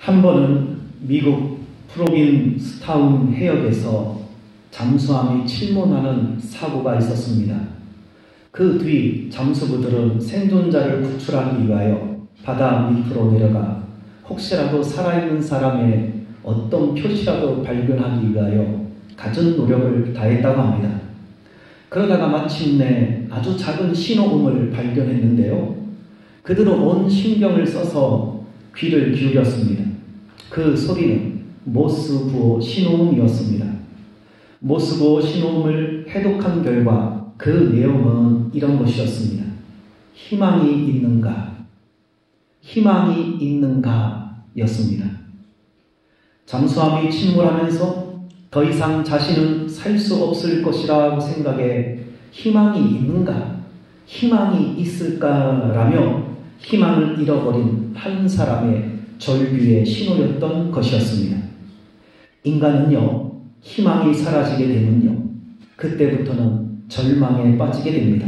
한 번은 미국 프로빈스타운 해역에서 잠수함이 침몰하는 사고가 있었습니다. 그 뒤 잠수부들은 생존자를 구출하기 위하여 바다 밑으로 내려가 혹시라도 살아있는 사람의 어떤 표시라도 발견하기 위하여 갖은 노력을 다했다고 합니다. 그러다가 마침내 아주 작은 신호음을 발견했는데요. 그들은 온 신경을 써서 귀를 기울였습니다. 그 소리는 모스 부호 신호음이었습니다. 모스 부호 신호음을 해독한 결과 그 내용은 이런 것이었습니다. 희망이 있는가? 희망이 있는가? 였습니다. 잠수함이 침몰하면서 더 이상 자신은 살 수 없을 것이라고 생각해 희망이 있는가? 희망이 있을까라며 희망을 잃어버린 한 사람의 절규의 신호였던 것이었습니다. 인간은요, 희망이 사라지게 되면요, 그때부터는 절망에 빠지게 됩니다.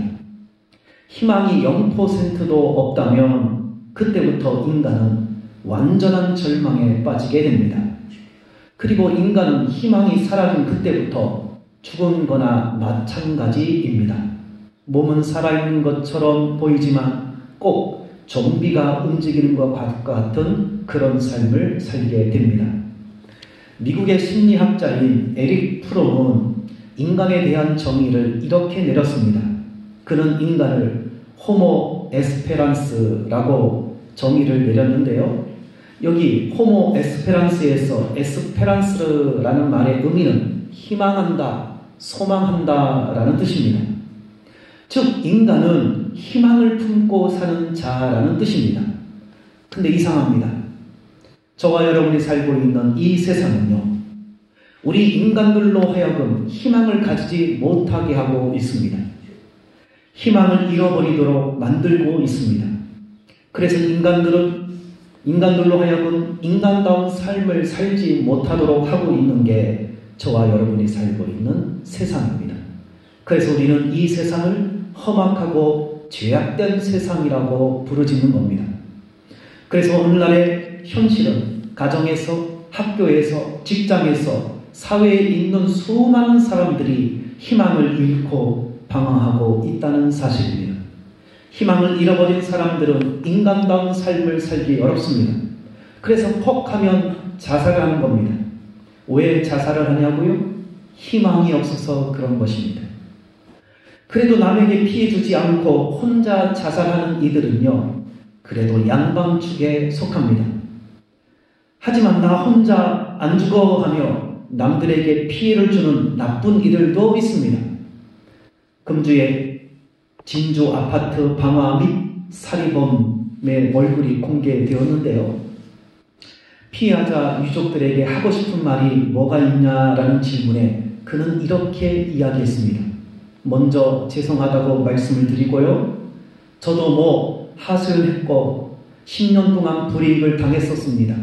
희망이 0%도 없다면 그때부터 인간은 완전한 절망에 빠지게 됩니다. 그리고 인간은 희망이 사라진 그때부터 죽은 거나 마찬가지입니다. 몸은 살아있는 것처럼 보이지만 꼭 좀비가 움직이는 것과 같은 그런 삶을 살게 됩니다. 미국의 심리학자인 에릭 프롬은 인간에 대한 정의를 이렇게 내렸습니다. 그는 인간을 호모 에스페란스라고 정의를 내렸는데요. 여기 호모 에스페란스에서 에스페란스라는 말의 의미는 희망한다, 소망한다 라는 뜻입니다. 즉 인간은 희망을 품고 사는 자라는 뜻입니다. 근데 이상합니다. 저와 여러분이 살고 있는 이 세상은요, 우리 인간들로 하여금 희망을 가지지 못하게 하고 있습니다. 희망을 잃어버리도록 만들고 있습니다. 그래서 인간들로 하여금 인간다운 삶을 살지 못하도록 하고 있는 게 저와 여러분이 살고 있는 세상입니다. 그래서 우리는 이 세상을 험악하고 죄악된 세상이라고 부르짖는 겁니다. 그래서 오늘날의 현실은 가정에서, 학교에서, 직장에서, 사회에 있는 수많은 사람들이 희망을 잃고 방황하고 있다는 사실입니다. 희망을 잃어버린 사람들은 인간다운 삶을 살기 어렵습니다. 그래서 퍽 하면 자살을 하는 겁니다. 왜 자살을 하냐고요? 희망이 없어서 그런 것입니다. 그래도 남에게 피해 주지 않고 혼자 자살하는 이들은요, 그래도 양방축에 속합니다. 하지만 나 혼자 안 죽어 하며 남들에게 피해를 주는 나쁜 이들도 있습니다. 금주에 진주 아파트 방화 및 살인범의 얼굴이 공개되었는데요. 피해자 유족들에게 하고 싶은 말이 뭐가 있냐라는 질문에 그는 이렇게 이야기했습니다. 먼저 죄송하다고 말씀을 드리고요. 저도 하소연했고 10년 동안 불이익을 당했었습니다.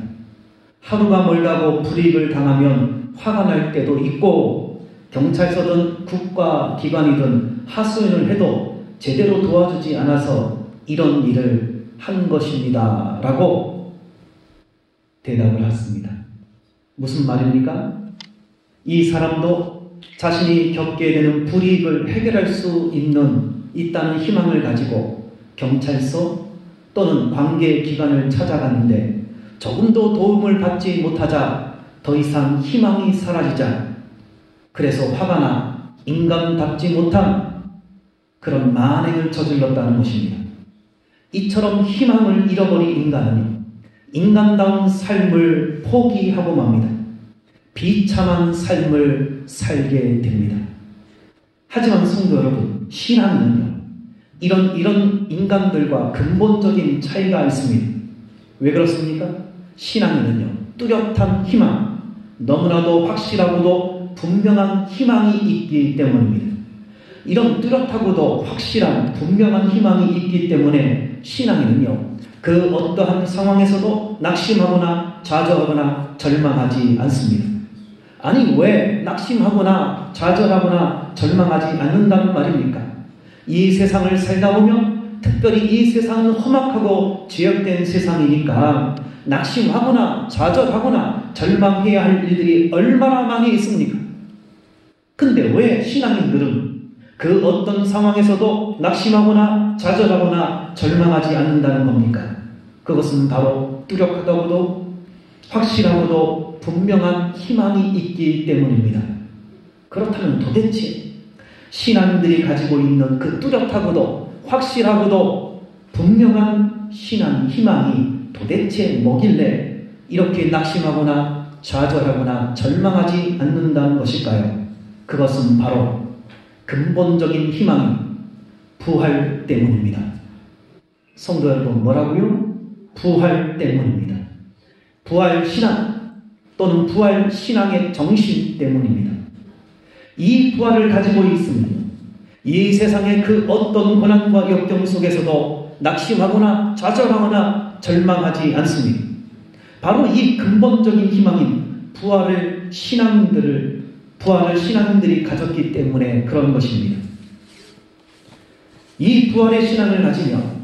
하루가 멀다고 불이익을 당하면 화가 날 때도 있고 경찰서든 국가기관이든 하소연을 해도 제대로 도와주지 않아서 이런 일을 한 것입니다. 라고 대답을 했습니다. 무슨 말입니까? 이 사람도 자신이 겪게 되는 불이익을 해결할 수 있다는 희망을 가지고 경찰서 또는 관계기관을 찾아갔는데 조금도 도움을 받지 못하자 더 이상 희망이 사라지자 그래서 화가 나 인간답지 못한 그런 만행을 저질렀다는 것입니다. 이처럼 희망을 잃어버린 인간은 인간다운 삶을 포기하고 맙니다. 비참한 삶을 살게 됩니다. 하지만 성도 여러분, 신앙은요, 이런 인간들과 근본적인 차이가 있습니다. 왜 그렇습니까? 신앙에는요, 뚜렷한 희망, 너무나도 확실하고도 분명한 희망이 있기 때문입니다. 이런 뚜렷하고도 확실한 분명한 희망이 있기 때문에 신앙에는요, 그 어떠한 상황에서도 낙심하거나 좌절하거나 절망하지 않습니다. 아니 왜 낙심하거나 좌절하거나 절망하지 않는다는 말입니까? 이 세상을 살다 보면 특별히 이 세상은 험악하고 죄악된 세상이니까 낙심하거나 좌절하거나 절망해야 할 일들이 얼마나 많이 있습니까? 근데 왜 신앙인들은 그 어떤 상황에서도 낙심하거나 좌절하거나 절망하지 않는다는 겁니까? 그것은 바로 뚜렷하다고도 확실하고도 분명한 희망이 있기 때문입니다. 그렇다면 도대체 신앙인들이 가지고 있는 그 뚜렷하고도 확실하고도 분명한 신앙, 희망이 도대체 뭐길래 이렇게 낙심하거나 좌절하거나 절망하지 않는다는 것일까요? 그것은 바로 근본적인 희망인 부활 때문입니다. 성도 여러분, 뭐라고요? 부활 때문입니다. 부활 신앙 또는 부활 신앙의 정신 때문입니다. 이 부활을 가지고 있으면 이 세상의 그 어떤 고난과 역경 속에서도 낙심하거나 좌절하거나 절망하지 않습니다. 바로 이 근본적인 희망인 부활을 신앙인들이 가졌기 때문에 그런 것입니다. 이 부활의 신앙을 가지면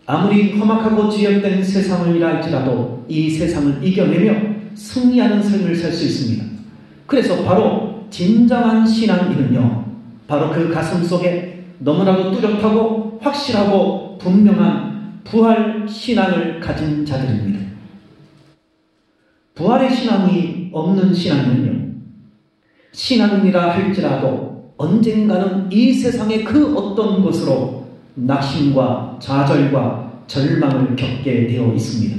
아무리 험악하고 지역된 세상이라 할지라도 이 세상을 이겨내며 승리하는 삶을 살 수 있습니다. 그래서 바로 진정한 신앙인은요, 바로 그 가슴 속에 너무나도 뚜렷하고 확실하고 분명한 부활 신앙을 가진 자들입니다. 부활의 신앙이 없는 신앙은요, 신앙이라 할지라도 언젠가는 이 세상의 그 어떤 곳으로 낙심과 좌절과 절망을 겪게 되어 있습니다.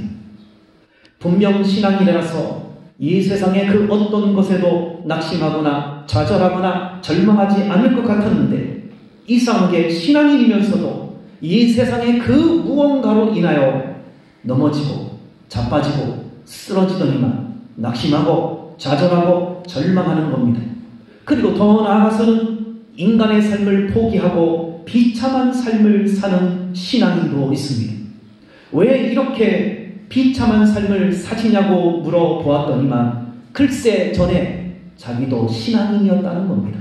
분명 신앙이라서 이 세상의 그 어떤 것에도 낙심하거나 좌절하거나 절망하지 않을 것 같았는데 이상하게 신앙인이면서도 이 세상의 그 무언가로 인하여 넘어지고 자빠지고 쓰러지더니만 낙심하고 좌절하고 절망하는 겁니다. 그리고 더 나아가서는 인간의 삶을 포기하고 비참한 삶을 사는 신앙인도 있습니다. 왜 이렇게 비참한 삶을 사시냐고 물어보았더니만 글쎄 전에 자기도 신앙인이었다는 겁니다.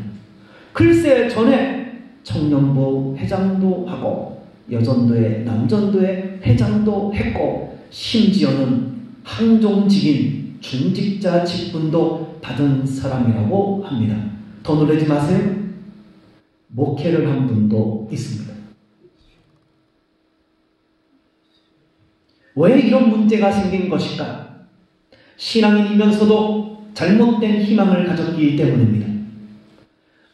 글쎄 전에 청년부 회장도 하고 여전도회 남전도회 회장도 했고 심지어는 항종직인 중직자 직분도 받은 사람이라고 합니다. 더 놀라지 마세요. 목회를 한 분도 있습니다. 왜 이런 문제가 생긴 것일까? 신앙인이면서도 잘못된 희망을 가졌기 때문입니다.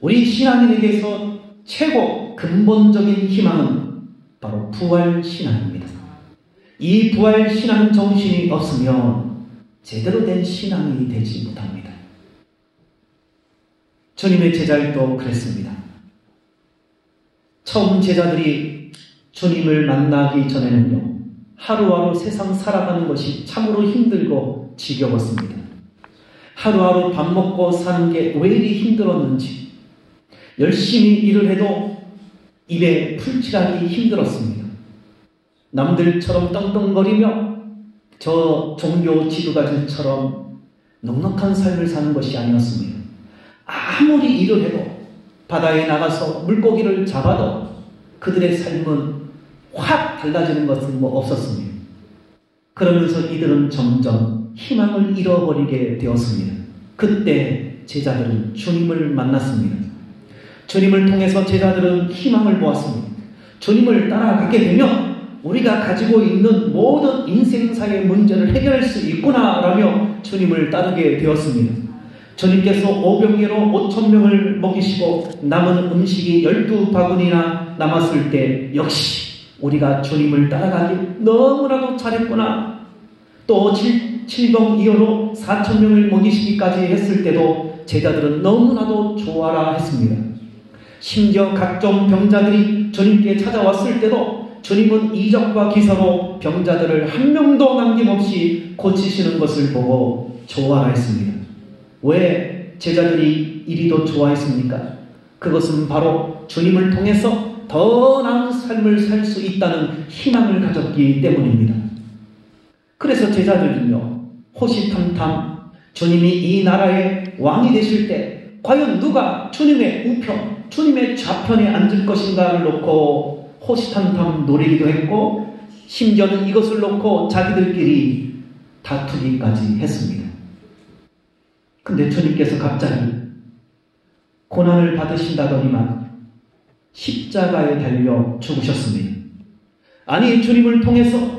우리 신앙인에게서 최고 근본적인 희망은 바로 부활 신앙입니다. 이 부활 신앙 정신이 없으면 제대로 된 신앙이 되지 못합니다. 주님의 제자들도 그랬습니다. 처음 제자들이 주님을 만나기 전에는요, 하루하루 세상 살아가는 것이 참으로 힘들고 지겨웠습니다. 하루하루 밥 먹고 사는 게 왜 이리 힘들었는지, 열심히 일을 해도 입에 풀칠하기 힘들었습니다. 남들처럼 떵떵거리며 저 종교 지도자들처럼 넉넉한 삶을 사는 것이 아니었습니다. 아무리 일을 해도 바다에 나가서 물고기를 잡아도 그들의 삶은 확 달라지는 것은 없었습니다. 그러면서 이들은 점점 희망을 잃어버리게 되었습니다. 그때 제자들은 주님을 만났습니다. 주님을 통해서 제자들은 희망을 보았습니다. 주님을 따라가게 되면 우리가 가지고 있는 모든 인생사의 문제를 해결할 수 있구나라며 주님을 따르게 되었습니다. 주님께서 오병이로 5,000명을 먹이시고 남은 음식이 12바구니나 남았을 때 역시 우리가 주님을 따라가기 너무나도 잘했구나. 또 7병2호로 4,000명을 먹이시기까지 했을 때도 제자들은 너무나도 좋아라 했습니다. 심지어 각종 병자들이 주님께 찾아왔을 때도 주님은 이적과 기사로 병자들을 한 명도 남김없이 고치시는 것을 보고 좋아라 했습니다. 왜 제자들이 이리도 좋아했습니까? 그것은 바로 주님을 통해서 더 나은 삶을 살 수 있다는 희망을 가졌기 때문입니다. 그래서 제자들은요, 호시탐탐 주님이 이 나라의 왕이 되실 때 과연 누가 주님의 우편, 주님의 좌편에 앉을 것인가를 놓고 호시탐탐 노리기도 했고, 심지어는 이것을 놓고 자기들끼리 다투기까지 했습니다. 근데 주님께서 갑자기 고난을 받으신다더니만 십자가에 달려 죽으셨습니다. 아니, 주님을 통해서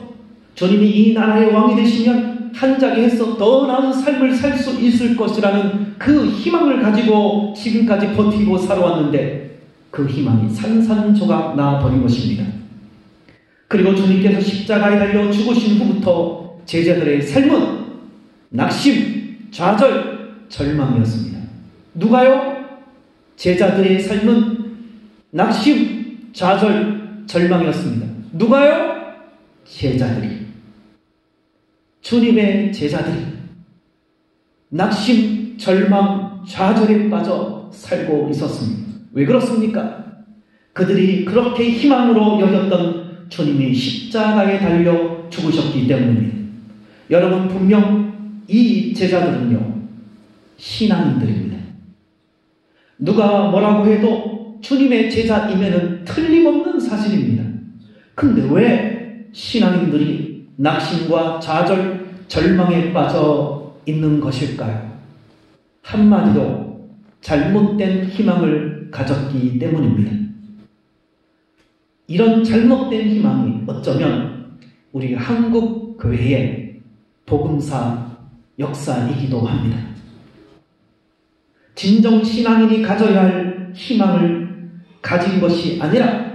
주님이 이 나라의 왕이 되시면 한자리에서 더 나은 삶을 살 수 있을 것이라는 그 희망을 가지고 지금까지 버티고 살아왔는데 그 희망이 산산조각 나버린 것입니다. 그리고 주님께서 십자가에 달려 죽으신 후부터 제자들의 삶은 낙심, 좌절, 절망이었습니다. 누가요? 제자들의 삶은 낙심, 좌절, 절망이었습니다. 누가요? 제자들이. 주님의 제자들이 낙심, 절망, 좌절에 빠져 살고 있었습니다. 왜 그렇습니까? 그들이 그렇게 희망으로 여겼던 주님이 십자가에 달려 죽으셨기 때문입니다. 여러분, 분명 이 제자들은요, 신앙인들입니다. 누가 뭐라고 해도 주님의 제자임에는 틀림없는 사실입니다. 근데 왜 신앙인들이 낙심과 좌절, 절망에 빠져 있는 것일까요? 한마디로 잘못된 희망을 가졌기 때문입니다. 이런 잘못된 희망이 어쩌면 우리 한국 교회의 복음사 역사이기도 합니다. 진정 신앙인이 가져야 할 희망을 가진 것이 아니라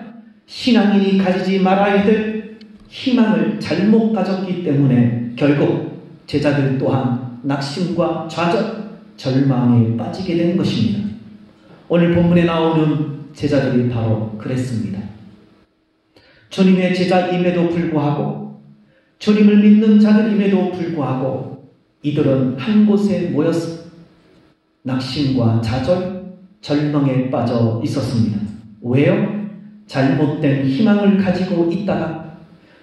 신앙인이 가지지 말아야 될 희망을 잘못 가졌기 때문에 결국 제자들 또한 낙심과 좌절, 절망에 빠지게 된 것입니다. 오늘 본문에 나오는 제자들이 바로 그랬습니다. 주님의 제자임에도 불구하고, 주님을 믿는 자들임에도 불구하고 이들은 한 곳에 모였습니다. 낙심과 좌절, 절망에 빠져 있었습니다. 왜요? 잘못된 희망을 가지고 있다가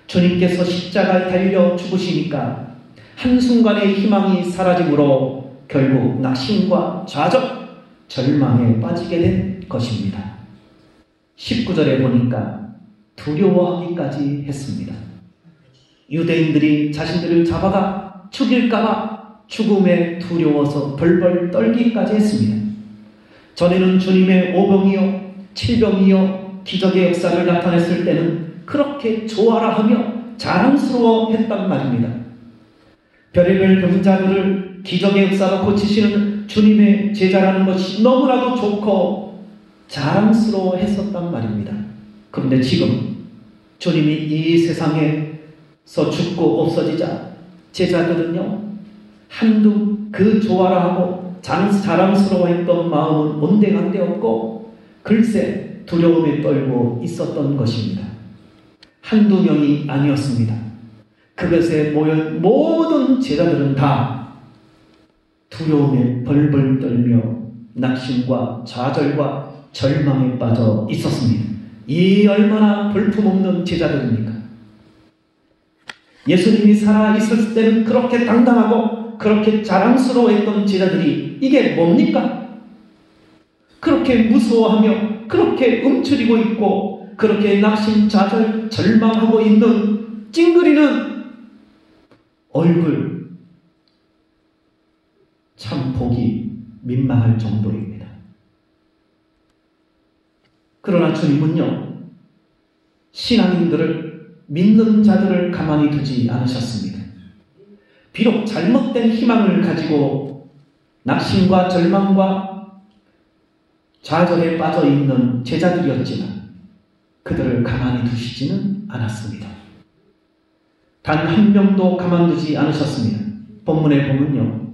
주님께서 십자가에 달려 죽으시니까 한순간의 희망이 사라짐으로 결국 낙심과 좌절, 절망에 빠지게 된 것입니다. 19절에 보니까 두려워하기까지 했습니다. 유대인들이 자신들을 잡아가 죽일까봐 죽음에 두려워서 벌벌 떨기까지 했습니다. 전에는 주님의 오병이요, 칠병이요, 기적의 역사를 나타냈을 때는 그렇게 좋아라 하며 자랑스러워 했단 말입니다. 별의별 병자들을 기적의 역사로 고치시는 주님의 제자라는 것이 너무나도 좋고 자랑스러워 했었단 말입니다. 그런데 지금 주님이 이 세상에서 죽고 없어지자 제자들은요, 한두 그 좋아라 하고 자랑스러워했던 마음은 온데간데 없고 글쎄 두려움에 떨고 있었던 것입니다. 한두 명이 아니었습니다. 그것에 모인 모든 제자들은 다 두려움에 벌벌 떨며 낙심과 좌절과 절망에 빠져 있었습니다. 이 얼마나 볼품없는 제자들입니까? 예수님이 살아 있을 때는 그렇게 당당하고 그렇게 자랑스러워했던 제자들이 이게 뭡니까? 그렇게 무서워하며 그렇게 움츠리고 있고 그렇게 낙심, 좌절, 절망하고 있는 찡그리는 얼굴, 참 보기 민망할 정도입니다. 그러나 주님은요, 신앙인들을, 믿는 자들을 가만히 두지 않으셨습니다. 비록 잘못된 희망을 가지고 낙심과 절망과 좌절에 빠져 있는 제자들이었지만 그들을 가만히 두시지는 않았습니다. 단 한 명도 가만두지 않으셨습니다. 본문에 보면요,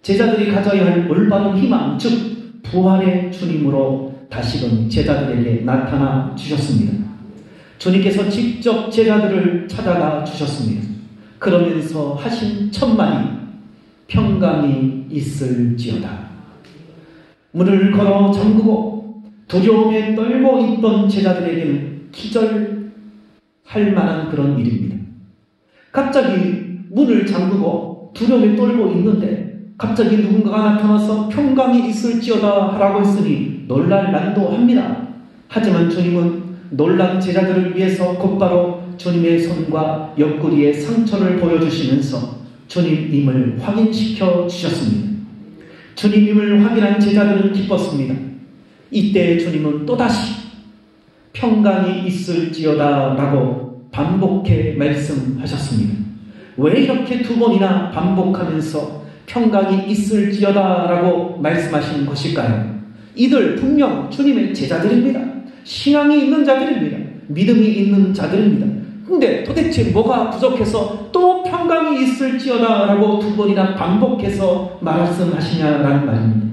제자들이 가져야 할 올바른 희망, 즉 부활의 주님으로 다시금 제자들에게 나타나 주셨습니다. 주님께서 직접 제자들을 찾아가 주셨습니다. 그러면서 하신 첫 말이 평강이 있을지어다. 문을 걸어 잠그고 두려움에 떨고 있던 제자들에게는 기절할 만한 그런 일입니다. 갑자기 문을 잠그고 두려움에 떨고 있는데 갑자기 누군가가 나타나서 평강이 있을지어다 하라고 했으니 놀랄 만도 합니다. 하지만 주님은 놀란 제자들을 위해서 곧바로 주님의 손과 옆구리에 상처를 보여주시면서 주님임을 확인시켜 주셨습니다. 주님임을 확인한 제자들은 기뻤습니다. 이때 주님은 또다시 평강이 있을지어다 라고 반복해 말씀하셨습니다. 왜 이렇게 두 번이나 반복하면서 평강이 있을지어다 라고 말씀하시는 것일까요? 이들 분명 주님의 제자들입니다. 신앙이 있는 자들입니다. 믿음이 있는 자들입니다. 근데 도대체 뭐가 부족해서 또 평강이 있을지어다 라고 두 번이나 반복해서 말씀하시냐라는 말입니다.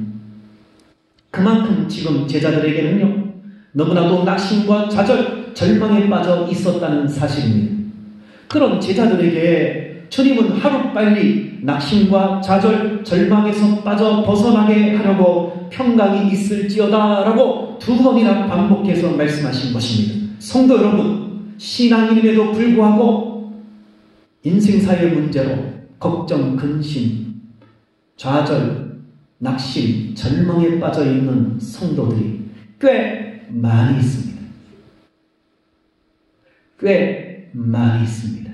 그만큼 지금 제자들에게는요, 너무나도 낙심과 좌절, 절망에 빠져 있었다는 사실입니다. 그런 제자들에게 주님은 하루빨리 낙심과 좌절, 절망에서 빠져 벗어나게 하려고 평강이 있을지어다 라고 두 번이나 반복해서 말씀하신 것입니다. 성도 여러분, 신앙인임에도 불구하고 인생사의 문제로 걱정, 근심, 좌절, 낙심, 절망에 빠져 있는 성도들이 꽤 많이 있습니다. 꽤 많이 있습니다.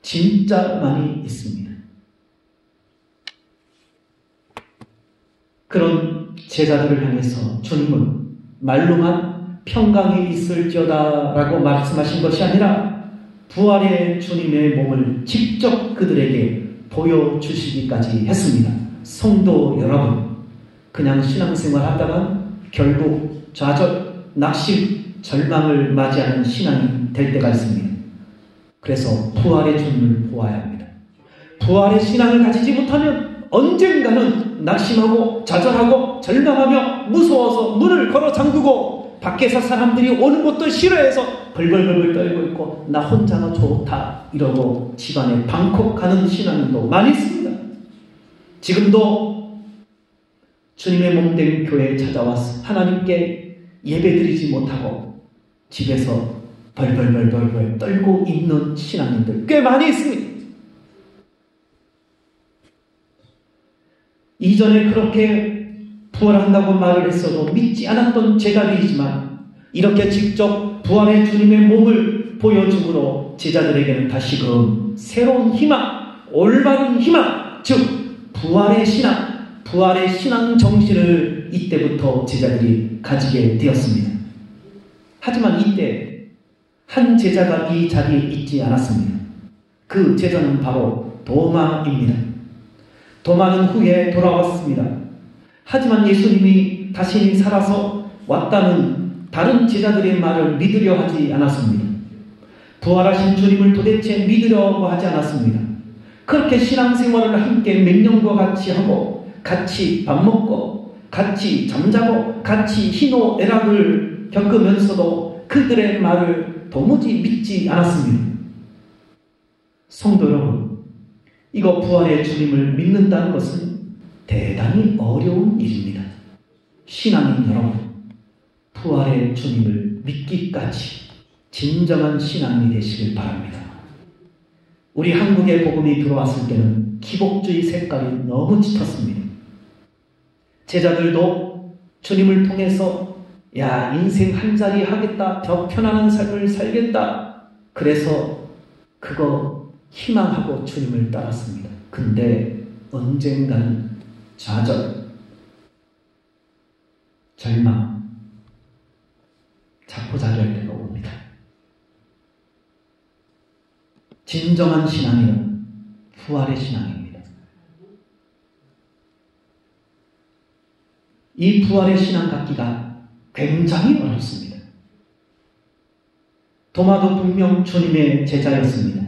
진짜 많이 있습니다. 그런 제자들을 향해서 주님은 말로만 평강이 있을지어다 라고 말씀하신 것이 아니라 부활의 주님의 몸을 직접 그들에게 보여주시기까지 했습니다. 성도 여러분, 그냥 신앙생활 하다가 결국 좌절, 낙심, 절망을 맞이하는 신앙이 될 때가 있습니다. 그래서 부활의 주님을 보아야 합니다. 부활의 신앙을 가지지 못하면 언젠가는 낙심하고 좌절하고 절망하며 무서워서 문을 걸어 잠그고 밖에서 사람들이 오는 것도 싫어해서 벌벌벌벌 떨고 있고 나 혼자가 좋다 이러고 집안에 방콕하는 신앙인도 많이 있습니다. 지금도 주님의 몸된 교회에 찾아와서 하나님께 예배드리지 못하고 집에서 벌벌벌벌 떨고 있는 신앙인들 꽤 많이 있습니다. 이전에 그렇게 부활한다고 말을 했어도 믿지 않았던 제자들이지만 이렇게 직접 부활의 주님의 몸을 보여줌으로 제자들에게는 다시금 새로운 희망, 올바른 희망, 즉 부활의 신앙 정신을 이때부터 제자들이 가지게 되었습니다. 하지만 이때 한 제자가 이 자리에 있지 않았습니다. 그 제자는 바로 도마입니다. 도마는 후에 돌아왔습니다. 하지만 예수님이 다시 살아서 왔다는 다른 제자들의 말을 믿으려 하지 않았습니다. 부활하신 주님을 도대체 믿으려고 하지 않았습니다. 그렇게 신앙생활을 함께 몇 년과 같이 하고 같이 밥 먹고 같이 잠자고 같이 희노애락을 겪으면서도 그들의 말을 도무지 믿지 않았습니다. 성도 여러분, 이거 부활의 주님을 믿는다는 것은 대단히 어려운 일입니다. 신앙인 여러분, 부활의 주님을 믿기까지 진정한 신앙이 되시길 바랍니다. 우리 한국에 복음이 들어왔을 때는 기복주의 색깔이 너무 짙었습니다. 제자들도 주님을 통해서 야, 인생 한 자리 하겠다, 더 편안한 삶을 살겠다, 그래서 그거 희망하고 주님을 따랐습니다. 근데 언젠가는 좌절, 절망, 자포자기할 때가 옵니다. 진정한 신앙은 부활의 신앙입니다. 이 부활의 신앙 갖기가 굉장히 어렵습니다. 도마도 분명 주님의 제자였습니다.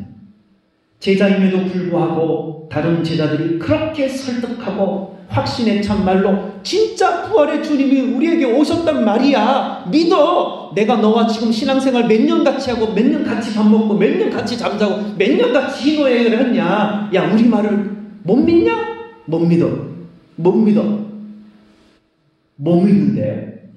제자임에도 불구하고 다른 제자들이 그렇게 설득하고 확신에 찬 말로 진짜 부활의 주님이 우리에게 오셨단 말이야. 믿어. 내가 너와 지금 신앙생활 몇 년 같이 하고 몇 년 같이 밥 먹고 몇 년 같이 잠자고 몇 년 같이 희노애락을 했냐. 야, 우리 말을 못 믿냐? 못 믿어. 못 믿어. 못 믿는데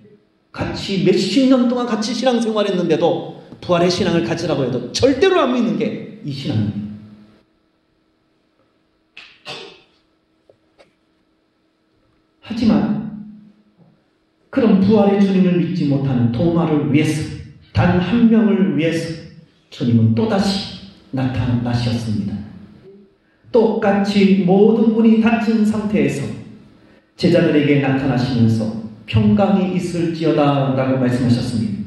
같이 몇십 년 동안 같이 신앙생활 했는데도 부활의 신앙을 가지라고 해도 절대로 안 믿는 게 이 신앙입니다. 하지만 그런 부활의 주님을 믿지 못하는 도마를 위해서, 단 한 명을 위해서 주님은 또다시 나타나셨습니다. 똑같이 모든 문이 닫힌 상태에서 제자들에게 나타나시면서 평강이 있을지어다 라고 말씀하셨습니다.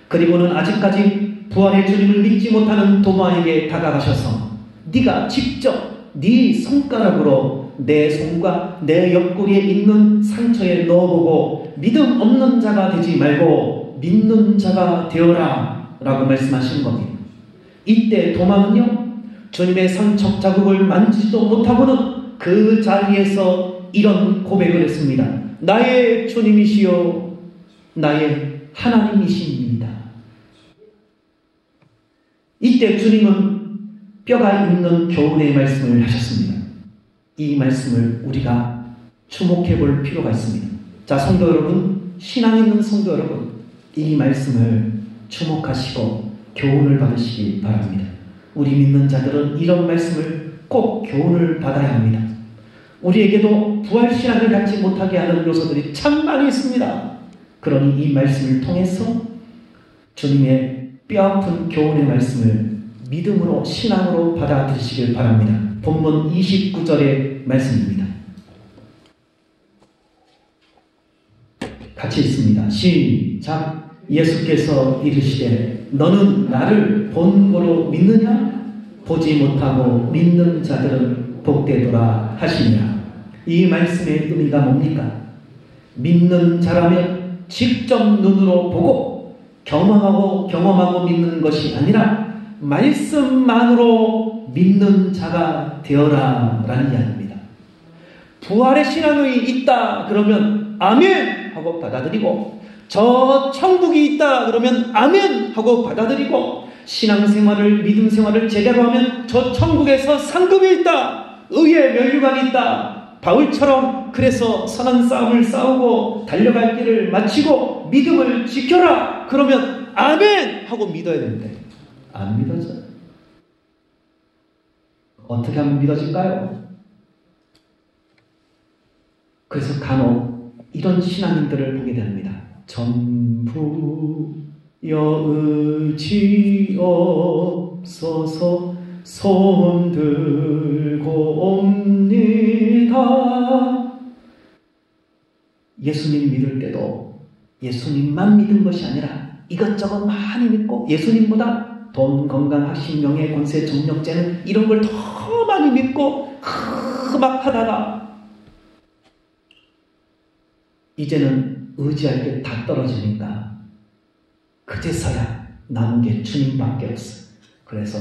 그리고는 아직까지 부활의 주님을 믿지 못하는 도마에게 다가가셔서 네가 직접 네 손가락으로 내 손과 내 옆구리에 있는 상처에 넣어보고 믿음 없는 자가 되지 말고 믿는 자가 되어라 라고 말씀하시는 겁니다. 이때 도마는요, 주님의 상처 자국을 만지지도 못하고는 그 자리에서 이런 고백을 했습니다. 나의 주님이시여 나의 하나님이십니다. 이때 주님은 뼈가 있는 교훈의 말씀을 하셨습니다. 이 말씀을 우리가 주목해 볼 필요가 있습니다. 자, 성도 여러분, 신앙 있는 성도 여러분, 이 말씀을 주목하시고 교훈을 받으시기 바랍니다. 우리 믿는 자들은 이런 말씀을 꼭 교훈을 받아야 합니다. 우리에게도 부활신앙을 갖지 못하게 하는 요소들이 참 많이 있습니다. 그러니 이 말씀을 통해서 주님의 뼈아픈 교훈의 말씀을 믿음으로 신앙으로 받아들이시길 바랍니다. 본문 29절의 말씀입니다. 같이 읽습니다. 시작. 예수께서 이르시되 너는 나를 본고로 믿느냐? 보지 못하고 믿는 자들은 복되도라 하시니라. 이 말씀의 의미가 뭡니까? 믿는 자라면 직접 눈으로 보고 경험하고 믿는 것이 아니라 말씀만으로 믿는 자가 되어라 라는 이야기입니다. 부활의 신앙이 있다 그러면 아멘 하고 받아들이고, 저 천국이 있다 그러면 아멘 하고 받아들이고, 신앙생활을 믿음 생활을 제대로 하면 저 천국에서 상급이 있다, 의의 면류관이 있다, 바울처럼 그래서 선한 싸움을 싸우고 달려갈 길을 마치고 믿음을 지켜라 그러면 아멘 하고 믿어야 되는데 안 믿어져요. 어떻게 하면 믿어질까요? 그래서 간혹 이런 신앙인들을 보게 됩니다. 전부 여의치 없어서 손 들고 옵니다. 예수님 믿을 때도 예수님만 믿은 것이 아니라 이것저것 많이 믿고, 예수님보다 돈, 건강, 학식, 명예, 권세, 정력, 재능 이런 걸 더 많이 믿고 막 하다가 이제는 의지할 게 다 떨어지니까 그제서야 남은 게 주님밖에 없어. 그래서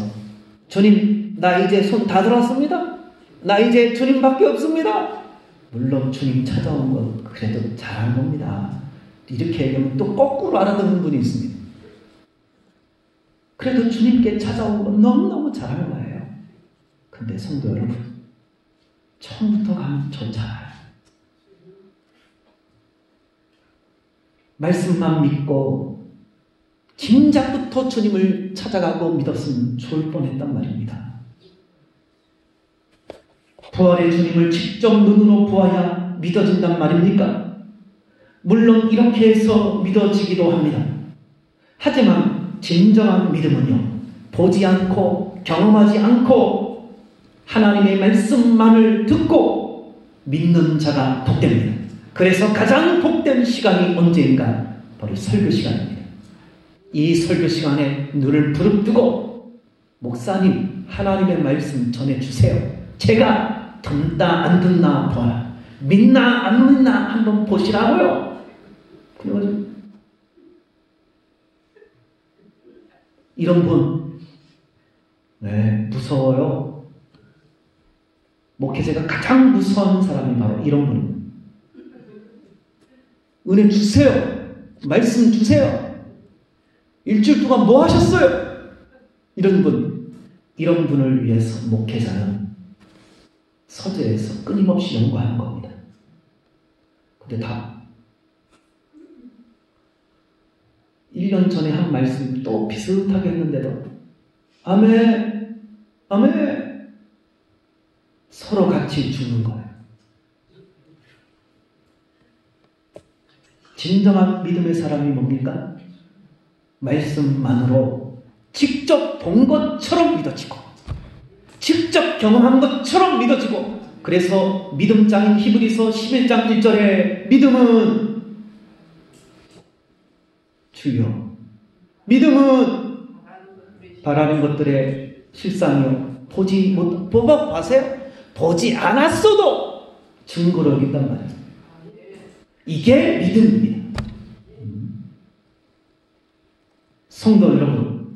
주님, 나 이제 손 다 들었습니다. 나 이제 주님밖에 없습니다. 물론 주님 찾아온 건 그래도 잘한 겁니다. 이렇게 얘기하면 또 거꾸로 알아듣는 분이 있습니다. 그래도 주님께 찾아온 건 너무너무 잘한 거예요. 근데 성도 여러분, 처음부터 가면 좋잖아요. 말씀만 믿고 진작부터 주님을 찾아가고 믿었으면 좋을 뻔했단 말입니다. 부활의 주님을 직접 눈으로 보아야 믿어진단 말입니까? 물론 이렇게 해서 믿어지기도 합니다. 하지만 진정한 믿음은요, 보지 않고 경험하지 않고 하나님의 말씀만을 듣고 믿는 자가 복됩니다. 그래서 가장 복된 시간이 언제인가? 바로 설교 시간입니다. 이 설교 시간에 눈을 부릅뜨고 목사님, 하나님의 말씀 전해주세요. 제가 듣나 안 듣나 봐라. 믿나 안 믿나 한번 보시라고요. 그래가지고 이런 분, 네, 무서워요. 목회자가 가장 무서운 사람이 바로 이런 분입니다. 은혜 주세요. 말씀 주세요. 일주일 동안 뭐 하셨어요? 이런 분을 위해서 목회자는 서재에서 끊임없이 연구하는 겁니다. 근데 다 1년 전에 한 말씀 또 비슷하게 했는데도 아멘, 아멘, 서로 같이 죽는 거예요. 진정한 믿음의 사람이 뭡니까? 말씀만으로 직접 본 것처럼 믿어지고, 직접 직접 경험한 것처럼 믿어지고, 그래서 믿음장인 히브리서 11장 1절에 믿음은 주여, 믿음은 바라는 것들의 실상이요 보지 못, 보세요. 보지 않았어도 증거로 여긴단 말이에요. 이게 믿음입니다. 성도 여러분,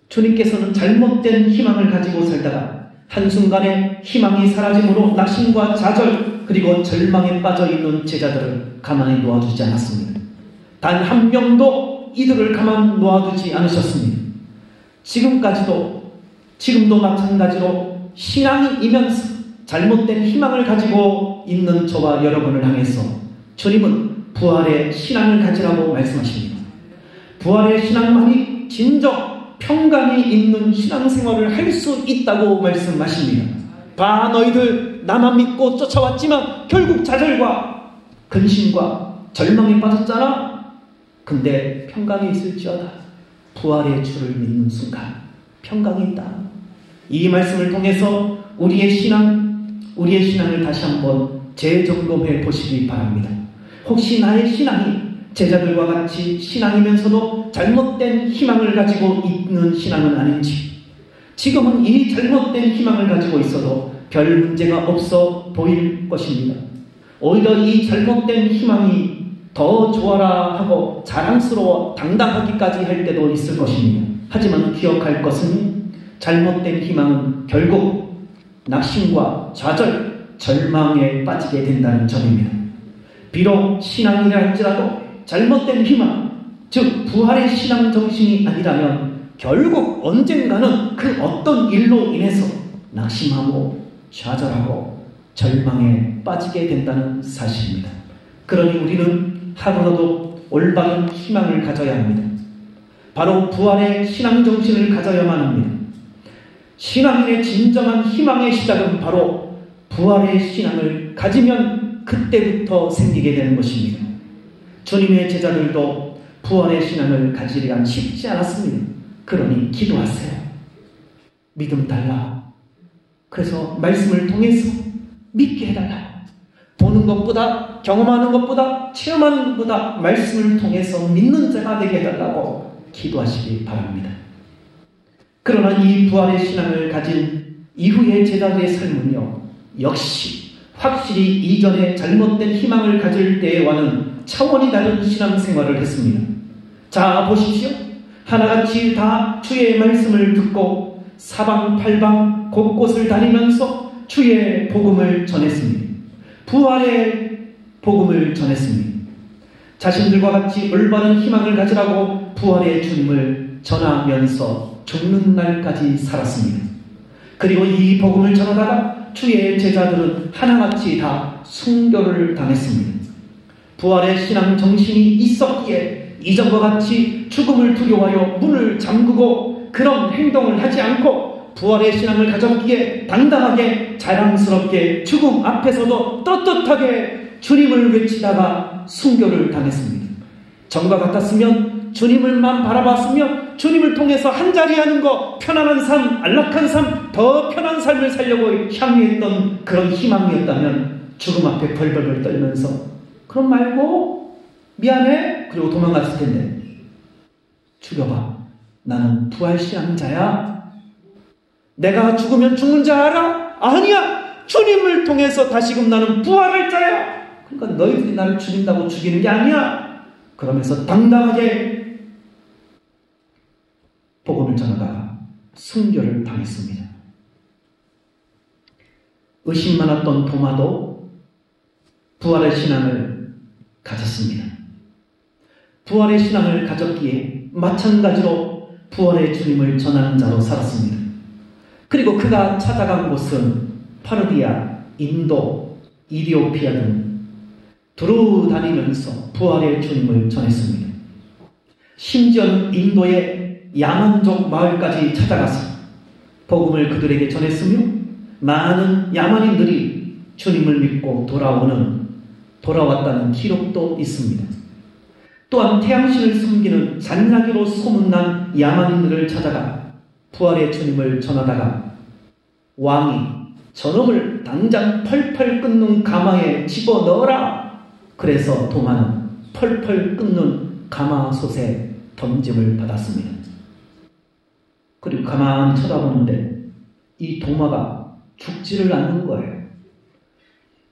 주님께서는 잘못된 희망을 가지고 살다가 한순간에 희망이 사라짐으로 낙심과 좌절 그리고 절망에 빠져있는 제자들을 가만히 놓아두지 않았습니다. 단 한 명도 이들을 가만 놓아두지 않으셨습니다. 지금도 마찬가지로 신앙이 이면서 잘못된 희망을 가지고 있는 저와 여러분을 향해서 주님은 부활의 신앙을 가지라고 말씀하십니다. 부활의 신앙만이 진정 평강이 있는 신앙생활을 할 수 있다고 말씀하십니다. 봐, 너희들 나만 믿고 쫓아왔지만 결국 좌절과 근심과 절망에 빠졌잖아. 근데 평강이 있을지어다. 부활의 주를 믿는 순간 평강이 있다. 이 말씀을 통해서 우리의 신앙을 다시 한번 재점검해 보시기 바랍니다. 혹시 나의 신앙이 제자들과 같이 신앙이면서도 잘못된 희망을 가지고 있는 신앙은 아닌지, 지금은 이 잘못된 희망을 가지고 있어도 별 문제가 없어 보일 것입니다. 오히려 이 잘못된 희망이 더 좋아라 하고 자랑스러워 당당하기까지 할 때도 있을 것입니다. 하지만 기억할 것은 잘못된 희망은 결국 낙심과 좌절, 절망에 빠지게 된다는 점입니다. 비록 신앙이라 할지라도 잘못된 희망, 즉 부활의 신앙 정신이 아니라면 결국 언젠가는 그 어떤 일로 인해서 낙심하고 좌절하고 절망에 빠지게 된다는 사실입니다. 그러니 우리는 하루라도 올바른 희망을 가져야 합니다. 바로 부활의 신앙 정신을 가져야만 합니다. 신앙인의 진정한 희망의 시작은 바로 부활의 신앙을 가지면 그때부터 생기게 되는 것입니다. 주님의 제자들도 부활의 신앙을 가지기란 쉽지 않았습니다. 그러니 기도하세요. 믿음 달라. 그래서 말씀을 통해서 믿게 해달라. 보는 것보다, 경험하는 것보다, 체험하는 것보다 말씀을 통해서 믿는 자가 되게 해달라고 기도하시기 바랍니다. 그러나 이 부활의 신앙을 가진 이후의 제자들의 삶은요, 역시 확실히 이전에 잘못된 희망을 가질 때와는 차원이 다른 신앙생활을 했습니다. 자, 보십시오. 하나같이 다 주의 말씀을 듣고 사방팔방 곳곳을 다니면서 주의 복음을 전했습니다. 부활의 복음을 전했습니다. 자신들과 같이 올바른 희망을 가지라고 부활의 주님을 전하면서 죽는 날까지 살았습니다. 그리고 이 복음을 전하다가 주의 제자들은 하나같이 다 순교를 당했습니다. 부활의 신앙 정신이 있었기에 이전과 같이 죽음을 두려워하여 문을 잠그고 그런 행동을 하지 않고 부활의 신앙을 가졌기에 당당하게 자랑스럽게 죽음 앞에서도 떳떳하게 주님을 외치다가 순교를 당했습니다. 전과 같았으면 주님을만 바라봤으며 주님을 통해서 한자리 하는 거, 편안한 삶, 안락한 삶, 더 편한 삶을 살려고 향유했던 그런 희망이었다면 죽음 앞에 벌벌벌 떨면서 그럼 말고 미안해 그리고 도망갔을 텐데, 죽여봐, 나는 부활신앙자야. 내가 죽으면 죽는 자 알아? 아니야, 주님을 통해서 다시금 나는 부활할 자야. 그러니까 너희들이 나를 죽인다고 죽이는 게 아니야. 그러면서 당당하게 복음을 전하다가 순교를 당했습니다. 의심 많았던 도마도 부활의 신앙을 가졌습니다. 부활의 신앙을 가졌기에 마찬가지로 부활의 주님을 전하는 자로 살았습니다. 그리고 그가 찾아간 곳은 파르디아, 인도, 이디오피아 등 두루 다니면서 부활의 주님을 전했습니다. 심지어는 인도의 야만족 마을까지 찾아가서 복음을 그들에게 전했으며 많은 야만인들이 주님을 믿고 돌아왔다는 기록도 있습니다. 또한 태양신을 섬기는 잔나귀로 소문난 야만인들을 찾아가 부활의 주님을 전하다가 왕이 저놈을 당장 펄펄 끓는 가마에 집어넣어라. 그래서 도마는 펄펄 끓는 가마솥에 던짐을 받았습니다. 그리고 가만히 쳐다보는데 이 도마가 죽지를 않는 거예요.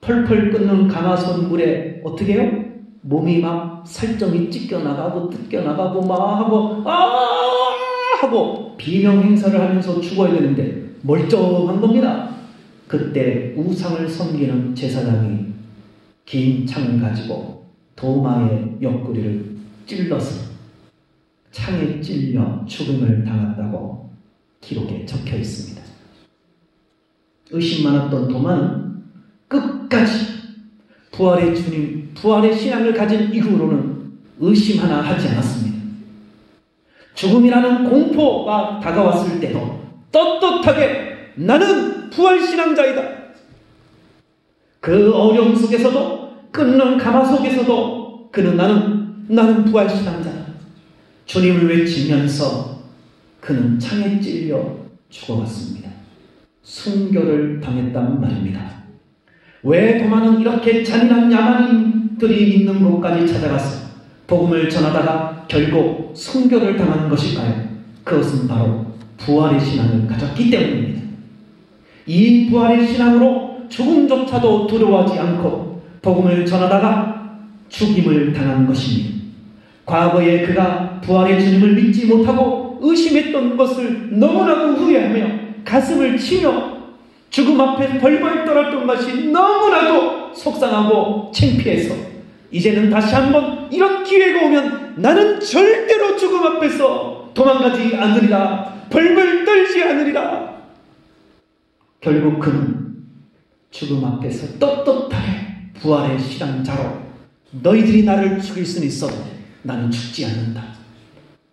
펄펄 끓는 가마솥 물에 어떻게 해요? 몸이 막 살점이 찢겨나가고 뜯겨나가고 막 하고 비명 행사를 하면서 죽어야 되는데 멀쩡한 겁니다. 그때 우상을 섬기는 제사장이 긴 창을 가지고 도마의 옆구리를 찔러서 창에 찔려 죽음을 당했다고 기록에 적혀 있습니다. 의심 많았던 도마는 끝까지 부활의 주님, 부활의 신앙을 가진 이후로는 의심 하나 하지 않았습니다. 죽음이라는 공포가 다가왔을 때도 떳떳하게 나는 부활신앙자이다. 그 어려움 속에서도 끓는 가마 속에서도 그는 나는 부활신앙자다. 주님을 외치면서 그는 창에 찔려 죽어갔습니다. 순교를 당했단 말입니다. 왜 도마는 이렇게 잔인한 야만인들이 있는 곳까지 찾아가서 복음을 전하다가 결국 순교를 당한 것일까요? 그것은 바로 부활의 신앙을 가졌기 때문입니다. 이 부활의 신앙으로 죽음조차도 두려워하지 않고 복음을 전하다가 죽임을 당한 것입니다. 과거에 그가 부활의 주님을 믿지 못하고 의심했던 것을 너무나도 후회하며 가슴을 치며 죽음 앞에 벌벌 떨었던 것이 너무나도 속상하고 창피해서 이제는 다시 한번 이런 기회가 오면 나는 절대로 죽음 앞에서 도망가지 않으리라. 벌벌 떨지 않으리라. 결국 그는 죽음 앞에서 떳떳하게 부활의 신앙자로 너희들이 나를 죽일 수는 있어도 나는 죽지 않는다.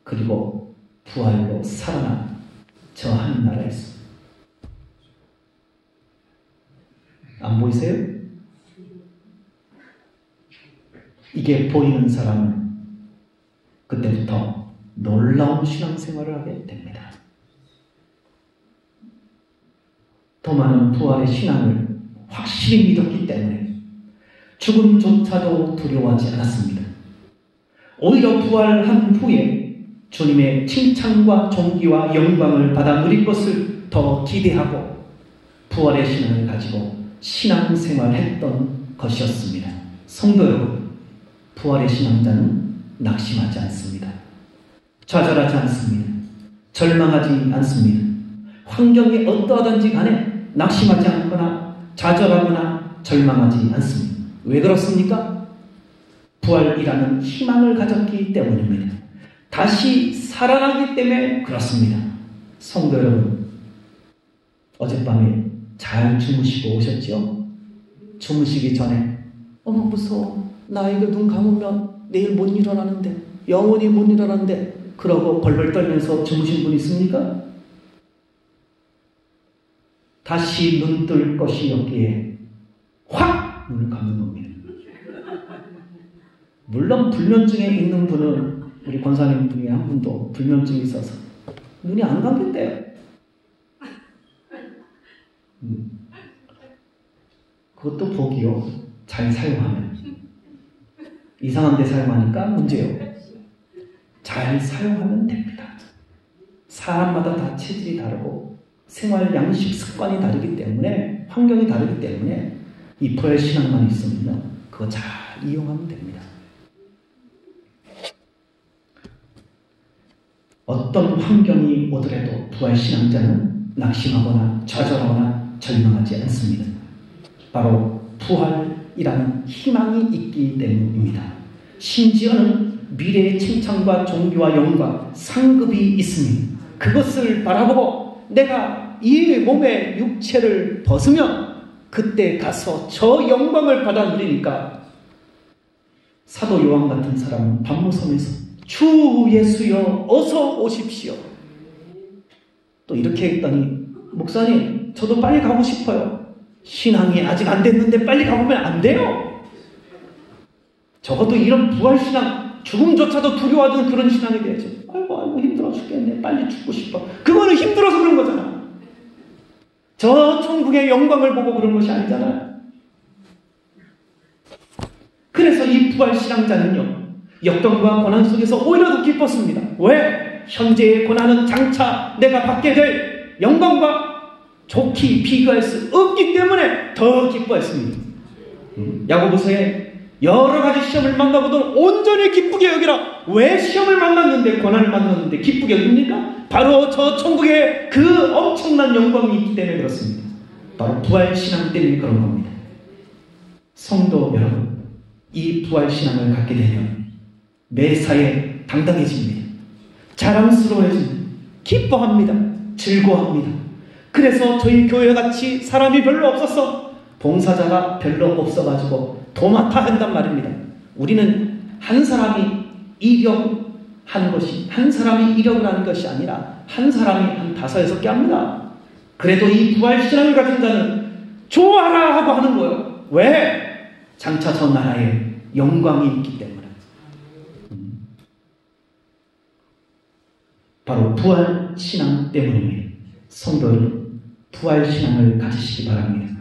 그리고 부활로 살아난 저 하늘나라에서. 안 보이세요? 이게 보이는 사람은 그때부터 놀라운 신앙생활을 하게 됩니다. 도마는 부활의 신앙을 확실히 믿었기 때문에 죽음조차도 두려워하지 않았습니다. 오히려 부활한 후에 주님의 칭찬과 존귀와 영광을 받아 누릴 것을 더 기대하고 부활의 신앙을 가지고 신앙생활했던 것이었습니다. 성도 여러분, 부활의 신앙자는 낙심하지 않습니다. 좌절하지 않습니다. 절망하지 않습니다. 환경이 어떠하든지 간에 낙심하지 않거나 좌절하거나 절망하지 않습니다. 왜 그렇습니까? 부활이라는 희망을 가졌기 때문입니다. 다시 살아나기 때문에 그렇습니다. 성도 여러분, 어젯밤에 잘 주무시고 오셨죠? 주무시기 전에 어머 무서워, 나 이거 눈 감으면 내일 못 일어나는데, 영원히 못 일어나는데, 그러고 벌벌 떨면서 주무신 분 있습니까? 다시 눈 뜰 것이 없기에 확 눈을 감는 겁니다. 물론 불면증에 있는 분은, 우리 권사님 중에 한 분도 불면증이 있어서 눈이 안 감긴대요. 그것도 복이요. 잘 사용하면. 이상한 데 사용하니까 문제요. 잘 사용하면 됩니다. 사람마다 다 체질이 다르고 생활 양식 습관이 다르기 때문에, 환경이 다르기 때문에 이 부활 신앙만 있으면 그거 잘 이용하면 됩니다. 어떤 환경이 오더라도 부활 신앙자는 낙심하거나 좌절하거나 절망하지 않습니다. 바로 부활이라는 희망이 있기 때문입니다. 심지어는 미래의 칭찬과 존귀와 영광, 상급이 있습니다. 그것을 바라보고 내가 이 몸의 육체를 벗으면 그때 가서 저 영광을 받아 누리니까 사도 요한 같은 사람은 밤무섬에서 주 예수여 어서 오십시오. 또 이렇게 했더니, 목사님 저도 빨리 가고 싶어요. 신앙이 아직 안 됐는데 빨리 가보면 안 돼요. 적어도 이런 부활신앙, 죽음조차도 두려워하던 그런 신앙이 돼야지. 아이고 힘들어 죽겠네, 빨리 죽고 싶어. 그거는 힘들어서 그런 거잖아. 저 천국의 영광을 보고 그런 것이 아니잖아요. 그래서 이 부활신앙자는요, 역경과 고난 속에서 오히려 더 기뻤습니다. 왜? 현재의 고난은 장차 내가 받게 될 영광과 좋게 비교할 수 없기 때문에 더 기뻐했습니다. 야고보서에 여러 가지 시험을 만나고도 온전히 기쁘게 여기라. 왜 시험을 만났는데, 고난을 만났는데 기쁘게 여깁니까? 바로 저 천국에 그 엄청난 영광이 있기 때문에 그렇습니다. 바로 부활신앙 때문에 그런 겁니다. 성도 여러분, 이 부활신앙을 갖게 되면 매사에 당당해집니다. 자랑스러워집니다. 기뻐합니다. 즐거워합니다. 그래서 저희 교회같이 사람이 별로 없어서, 봉사자가 별로 없어가지고 도맡아 한단 말입니다. 우리는 한 사람이 이력하는 것이, 한 사람이 이력을 하는 것이 아니라 한 사람이 한 5-6개 합니다. 그래도 이 부활신앙을 가진 자는 좋아라 하고 하는 거예요. 왜? 장차 저 나라에 영광이 있기 때문에. 바로 부활신앙 때문입니다. 성도는 부활신앙을 가지시기 바랍니다.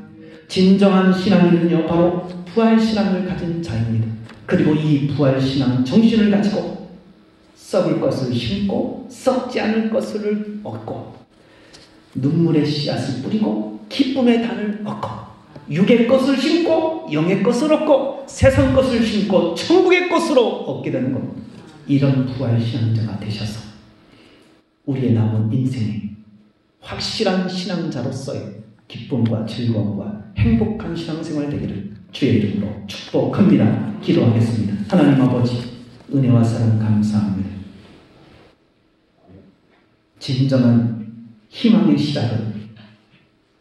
진정한 신앙인은요, 바로 부활신앙을 가진 자입니다. 그리고 이 부활신앙 정신을 가지고 썩을 것을 심고 썩지 않을 것을 얻고, 눈물의 씨앗을 뿌리고 기쁨의 단을 얻고, 육의 것을 심고 영의 것을 얻고, 세상 것을 심고 천국의 것으로 얻게 되는 것. 이런 부활신앙자가 되셔서 우리의 남은 인생에 확실한 신앙자로서의 기쁨과 즐거움과 행복한 신앙생활 되기를 주의 이름으로 축복합니다. 기도하겠습니다. 하나님 아버지, 은혜와 사랑 감사합니다. 진정한 희망의 시작은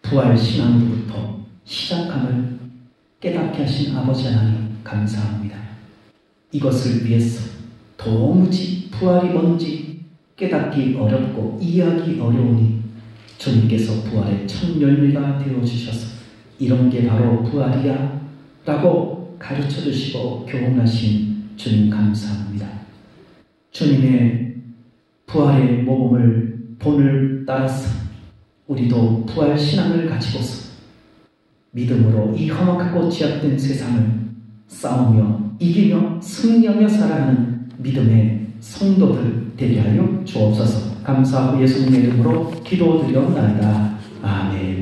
부활신앙으로부터 시작함을 깨닫게 하신 아버지 하나님 감사합니다. 이것을 위해서 도무지 부활이 뭔지 깨닫기 어렵고 이해하기 어려우니 주님께서 부활의 첫 열매가 되어주셔서 이런 게 바로 부활이야 라고 가르쳐주시고 교훈하신 주님 감사합니다. 주님의 부활의 모범을 본을 따라서 우리도 부활신앙을 가지고서 믿음으로 이 험악하고 죄악된 세상을 싸우며 이기며 승리하며 살아가는 믿음의 성도들 되게 하여 주옵소서. 감사하고 예수님의 이름으로 기도드리옵나이다. 아멘.